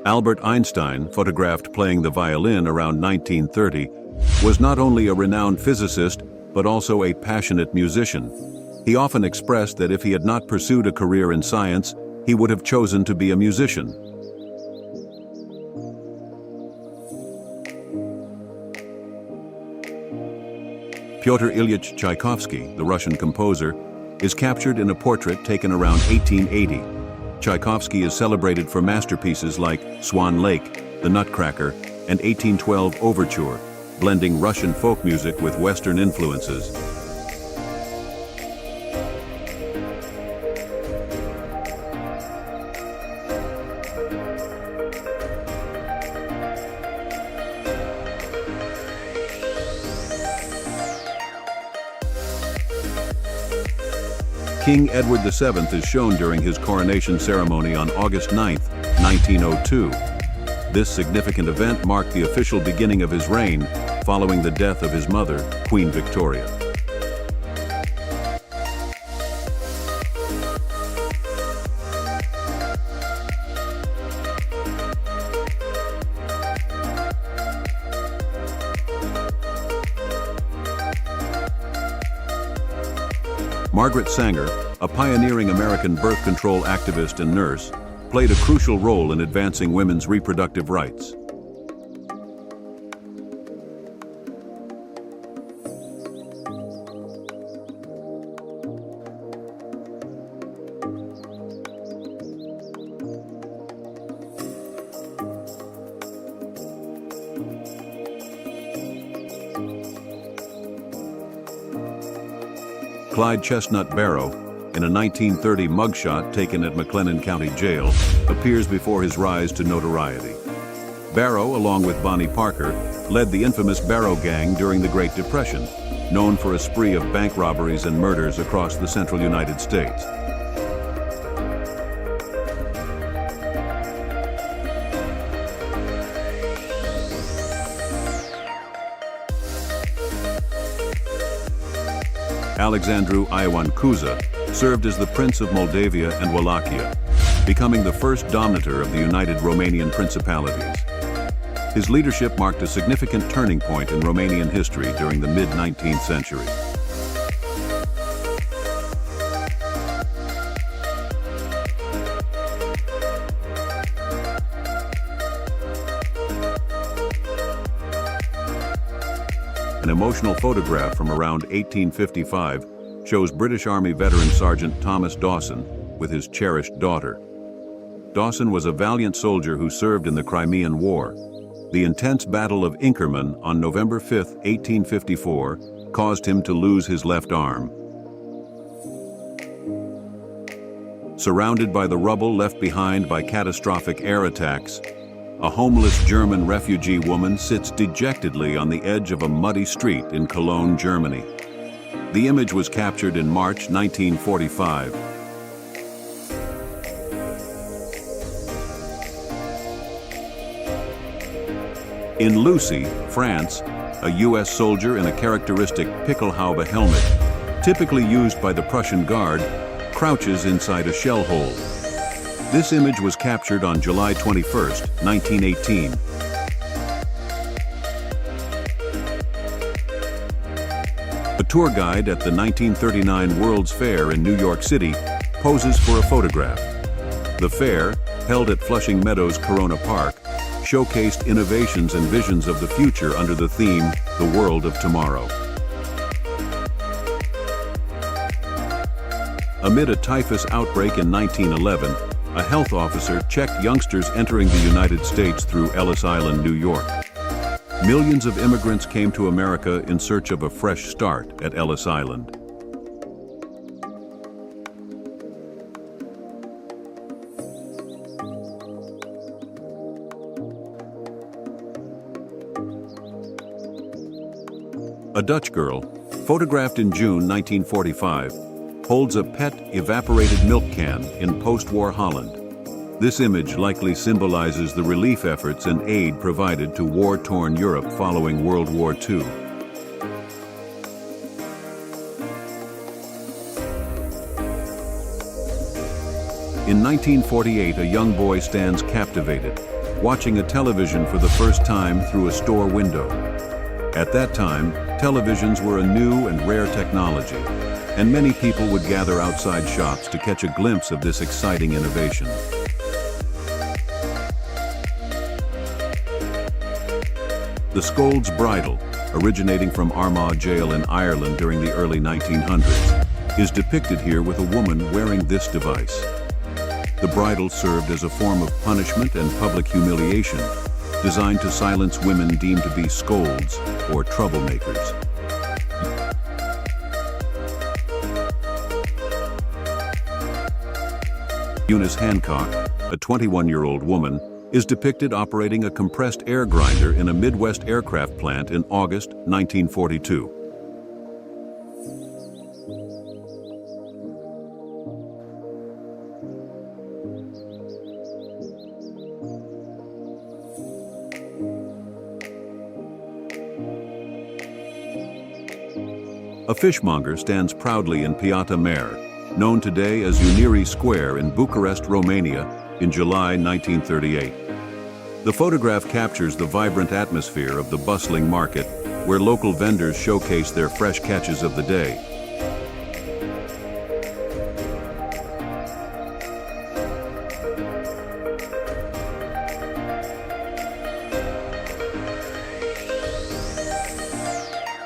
Albert Einstein, photographed playing the violin around 1930, was not only a renowned physicist, but also a passionate musician. He often expressed that if he had not pursued a career in science, he would have chosen to be a musician. Pyotr Ilyich Tchaikovsky, the Russian composer, is captured in a portrait taken around 1880. Tchaikovsky is celebrated for masterpieces like Swan Lake, The Nutcracker, and 1812 Overture, blending Russian folk music with Western influences. King Edward VII is shown during his coronation ceremony on August 9, 1902. This significant event marked the official beginning of his reign, following the death of his mother, Queen Victoria. Margaret Sanger, a pioneering American birth control activist and nurse, played a crucial role in advancing women's reproductive rights. Clyde Chestnut Barrow, in a 1930 mugshot taken at McLennan County Jail, appears before his rise to notoriety. Barrow, along with Bonnie Parker, led the infamous Barrow Gang during the Great Depression, known for a spree of bank robberies and murders across the central United States. Alexandru Ioan Cuza served as the Prince of Moldavia and Wallachia, becoming the first dominator of the United Romanian Principalities. His leadership marked a significant turning point in Romanian history during the mid-19th century. An emotional photograph from around 1855 shows British Army veteran Sergeant Thomas Dawson with his cherished daughter. Dawson was a valiant soldier who served in the Crimean War. The intense Battle of Inkerman on November 5, 1854, caused him to lose his left arm. Surrounded by the rubble left behind by catastrophic air attacks, a homeless German refugee woman sits dejectedly on the edge of a muddy street in Cologne, Germany. The image was captured in March 1945. In Lucy, France, a U.S. soldier in a characteristic Pickelhaube helmet, typically used by the Prussian Guard, crouches inside a shell hole. This image was captured on July 21, 1918. A tour guide at the 1939 World's Fair in New York City poses for a photograph. The fair, held at Flushing Meadows Corona Park, showcased innovations and visions of the future under the theme, The World of Tomorrow. Amid a typhus outbreak in 1911, a health officer checked youngsters entering the United States through Ellis Island, New York. Millions of immigrants came to America in search of a fresh start at Ellis Island. A Dutch girl, photographed in June 1945, holds a pet evaporated milk can in post-war Holland. This image likely symbolizes the relief efforts and aid provided to war-torn Europe following World War II. In 1948, a young boy stands captivated, watching a television for the first time through a store window. At that time, televisions were a new and rare technology, and many people would gather outside shops to catch a glimpse of this exciting innovation. The Scold's Bridle, originating from Armagh Jail in Ireland during the early 1900s, is depicted here with a woman wearing this device. The bridle served as a form of punishment and public humiliation, designed to silence women deemed to be scolds or troublemakers. Eunice Hancock, a 21-year-old woman, is depicted operating a compressed air grinder in a Midwest aircraft plant in August 1942. A fishmonger stands proudly in Piața Mare, known today as Unirii Square in Bucharest, Romania, in July 1938. The photograph captures the vibrant atmosphere of the bustling market, where local vendors showcase their fresh catches of the day.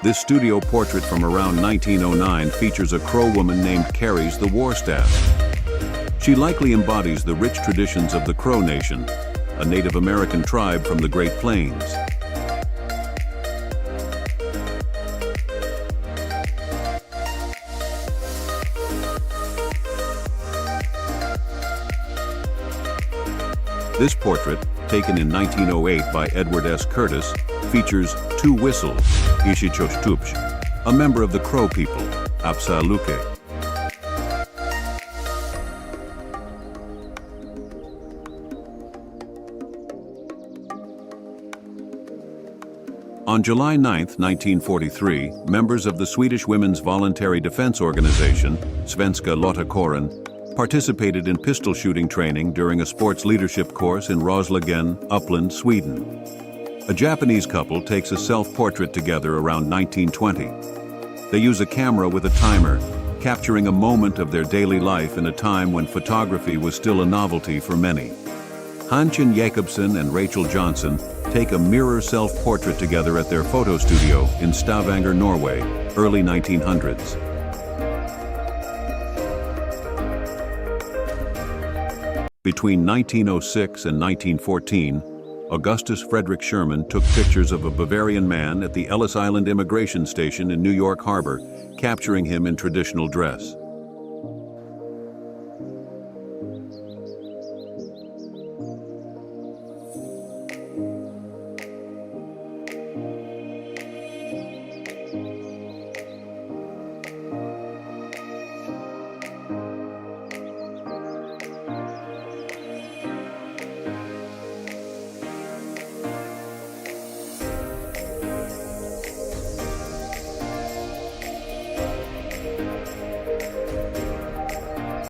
This studio portrait from around 1909 features a Crow woman named Carries the War Staff. She likely embodies the rich traditions of the Crow Nation, a Native American tribe from the Great Plains. This portrait, taken in 1908 by Edward S. Curtis, features two whistles, Ishichochtupsh, a member of the Crow people, Apsaluke. On July 9, 1943, members of the Swedish Women's Voluntary Defense Organization, Svenska Lottakåren, participated in pistol shooting training during a sports leadership course in Roslagen, Uppland, Sweden. A Japanese couple takes a self-portrait together around 1920. They use a camera with a timer, capturing a moment of their daily life in a time when photography was still a novelty for many. Hanshin Jacobsen and Rachel Johnson take a mirror self-portrait together at their photo studio in Stavanger, Norway, early 1900s. Between 1906 and 1914, Augustus Frederick Sherman took pictures of a Bavarian man at the Ellis Island Immigration Station in New York Harbor, capturing him in traditional dress.